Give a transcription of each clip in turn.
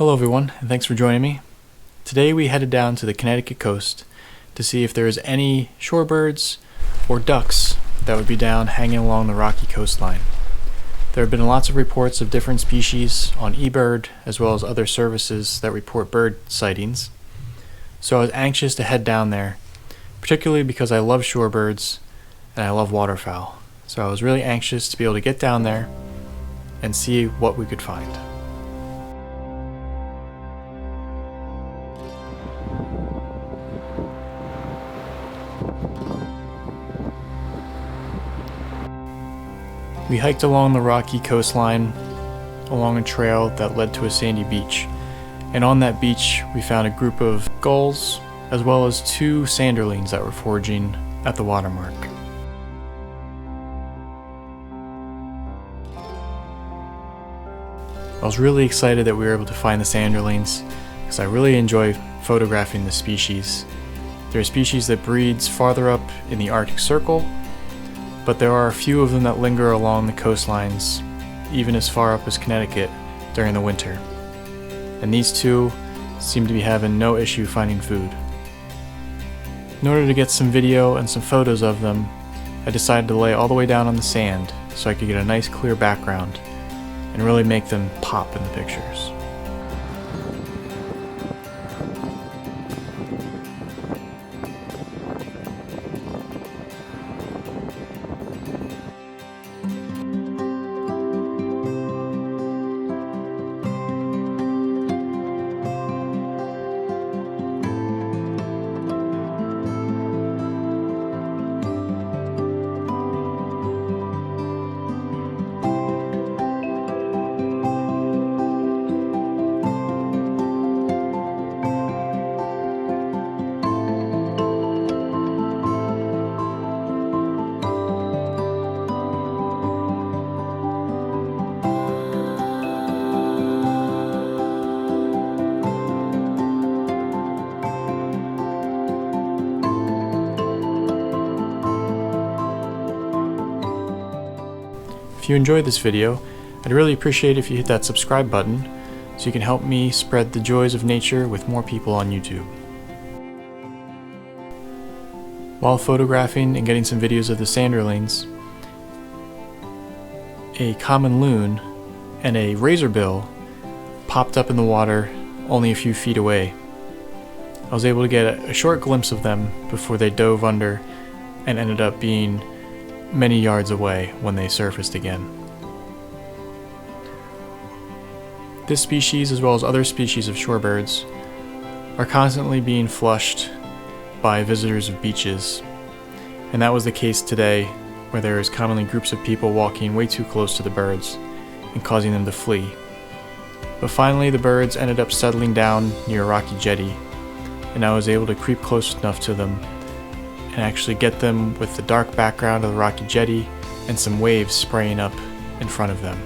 Hello everyone, and thanks for joining me. Today we headed down to the Connecticut coast to see if there is any shorebirds or ducks that would be down hanging along the rocky coastline. There have been lots of reports of different species on eBird as well as other services that report bird sightings. So I was anxious to head down there, particularly because I love shorebirds and I love waterfowl. So I was really anxious to be able to get down there and see what we could find. We hiked along the rocky coastline along a trail that led to a sandy beach, and on that beach we found a group of gulls as well as two sanderlings that were foraging at the watermark. I was really excited that we were able to find the sanderlings because I really enjoy photographing the species. They're a species that breeds farther up in the Arctic Circle, but there are a few of them that linger along the coastlines, even as far up as Connecticut during the winter. And these two seem to be having no issue finding food. In order to get some video and some photos of them, I decided to lay all the way down on the sand so I could get a nice clear background and really make them pop in the pictures. If you enjoyed this video, I'd really appreciate if you hit that subscribe button so you can help me spread the joys of nature with more people on YouTube. While photographing and getting some videos of the sanderlings, a common loon and a razorbill popped up in the water only a few feet away. I was able to get a short glimpse of them before they dove under and ended up being many yards away when they surfaced again. This species, as well as other species of shorebirds, are constantly being flushed by visitors of beaches, and that was the case today, where there is commonly groups of people walking way too close to the birds and causing them to flee. But finally the birds ended up settling down near a rocky jetty, and I was able to creep close enough to them and actually get them with the dark background of the rocky jetty and some waves spraying up in front of them.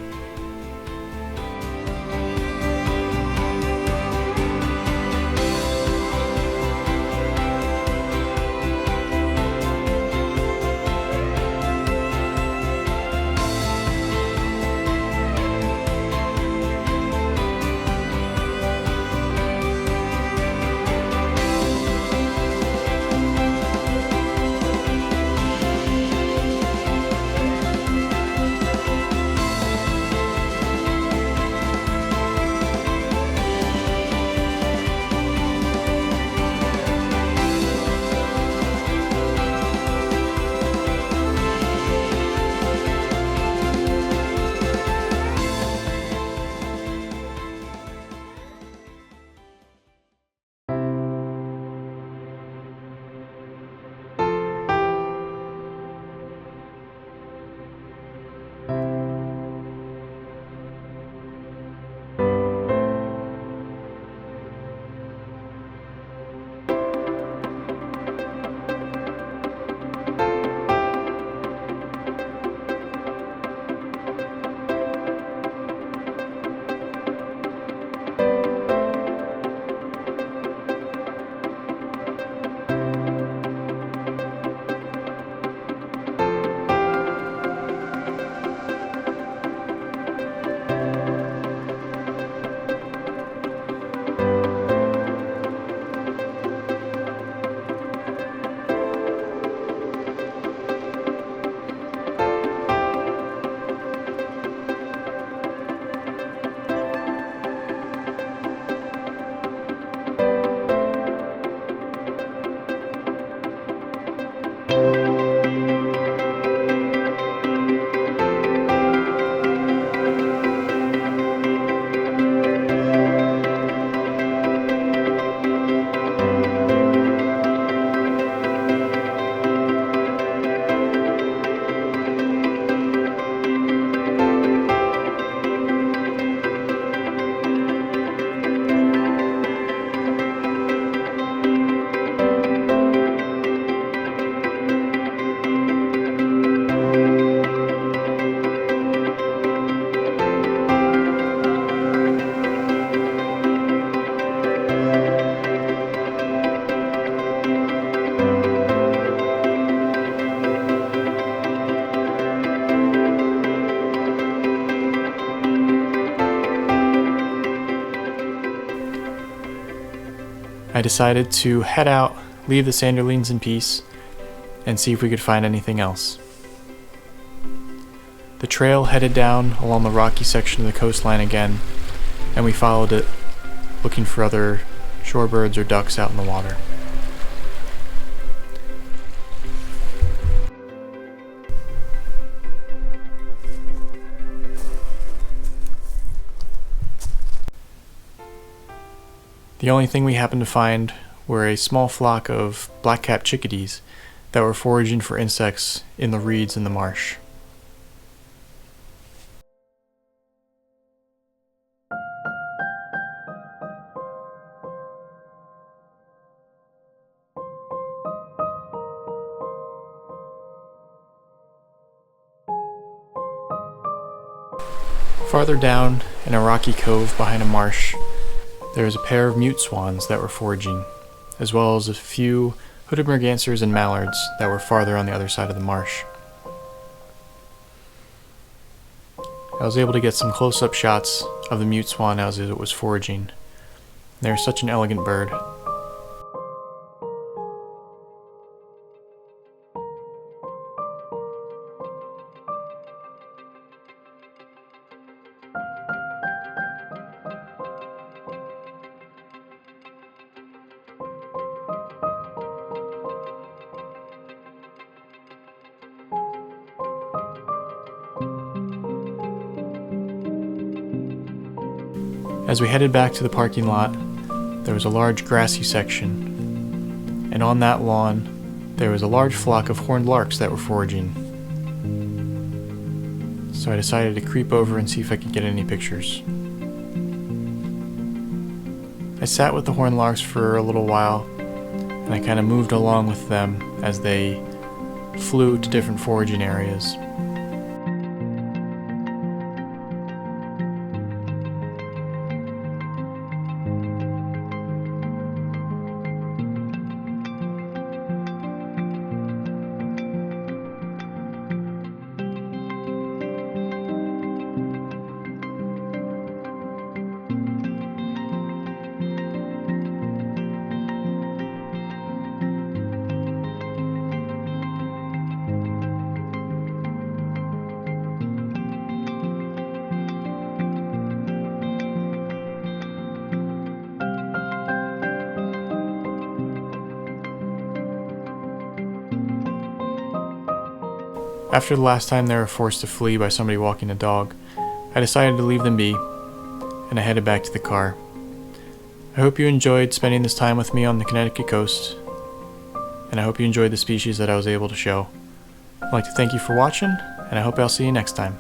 I decided to head out, leave the sanderlings in peace, and see if we could find anything else. The trail headed down along the rocky section of the coastline again, and we followed it, looking for other shorebirds or ducks out in the water. The only thing we happened to find were a small flock of black-capped chickadees that were foraging for insects in the reeds in the marsh. Farther down, in a rocky cove behind a marsh, there was a pair of mute swans that were foraging, as well as a few hooded mergansers and mallards that were farther on the other side of the marsh. I was able to get some close-up shots of the mute swan as it was foraging. They are such an elegant bird. As we headed back to the parking lot, there was a large grassy section, and on that lawn there was a large flock of horned larks that were foraging. So I decided to creep over and see if I could get any pictures. I sat with the horned larks for a little while, and I kind of moved along with them as they flew to different foraging areas. After the last time they were forced to flee by somebody walking a dog, I decided to leave them be, and I headed back to the car. I hope you enjoyed spending this time with me on the Connecticut coast, and I hope you enjoyed the species that I was able to show. I'd like to thank you for watching, and I hope I'll see you next time.